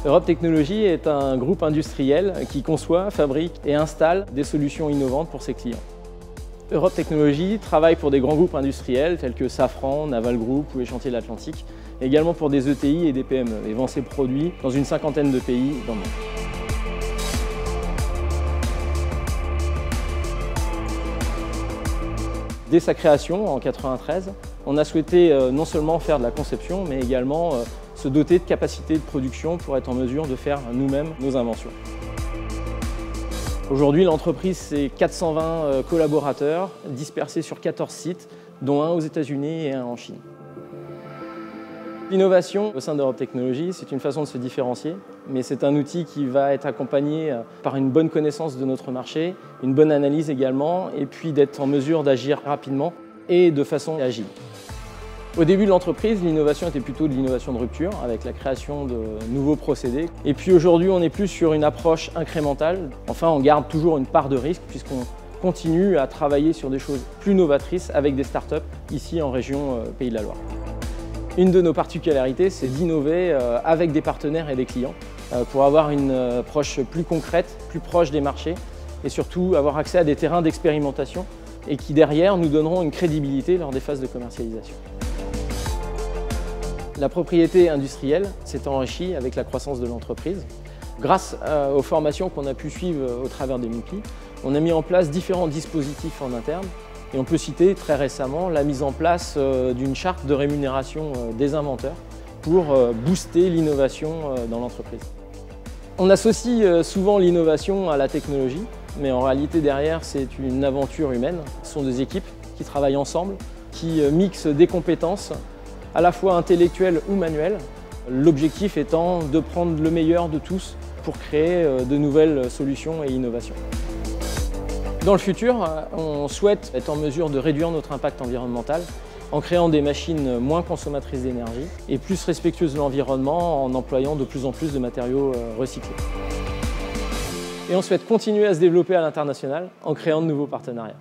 Europe Technologies est un groupe industriel qui conçoit, fabrique et installe des solutions innovantes pour ses clients. Europe Technologies travaille pour des grands groupes industriels tels que Safran, Naval Group ou les Chantiers de l'Atlantique, également pour des ETI et des PME, et vend ses produits dans une cinquantaine de pays dans le monde. Dès sa création en 1993, on a souhaité non seulement faire de la conception, mais également se doter de capacités de production pour être en mesure de faire nous-mêmes nos inventions. Aujourd'hui, l'entreprise, c'est 420 collaborateurs dispersés sur 14 sites, dont un aux États-Unis et un en Chine. L'innovation au sein d'Europe Technologies, c'est une façon de se différencier, mais c'est un outil qui va être accompagné par une bonne connaissance de notre marché, une bonne analyse également, et puis d'être en mesure d'agir rapidement et de façon agile. Au début de l'entreprise, l'innovation était plutôt de l'innovation de rupture, avec la création de nouveaux procédés. Et puis aujourd'hui, on est plus sur une approche incrémentale. Enfin, on garde toujours une part de risque, puisqu'on continue à travailler sur des choses plus novatrices avec des startups, ici en région Pays de la Loire. Une de nos particularités, c'est d'innover avec des partenaires et des clients pour avoir une approche plus concrète, plus proche des marchés et surtout avoir accès à des terrains d'expérimentation et qui derrière nous donneront une crédibilité lors des phases de commercialisation. La propriété industrielle s'est enrichie avec la croissance de l'entreprise. Grâce aux formations qu'on a pu suivre au travers des MIPI, on a mis en place différents dispositifs en interne. Et on peut citer très récemment la mise en place d'une charte de rémunération des inventeurs pour booster l'innovation dans l'entreprise. On associe souvent l'innovation à la technologie, mais en réalité derrière c'est une aventure humaine. Ce sont des équipes qui travaillent ensemble, qui mixent des compétences à la fois intellectuelles ou manuelles. L'objectif étant de prendre le meilleur de tous pour créer de nouvelles solutions et innovations. Dans le futur, on souhaite être en mesure de réduire notre impact environnemental en créant des machines moins consommatrices d'énergie et plus respectueuses de l'environnement en employant de plus en plus de matériaux recyclés. Et on souhaite continuer à se développer à l'international en créant de nouveaux partenariats.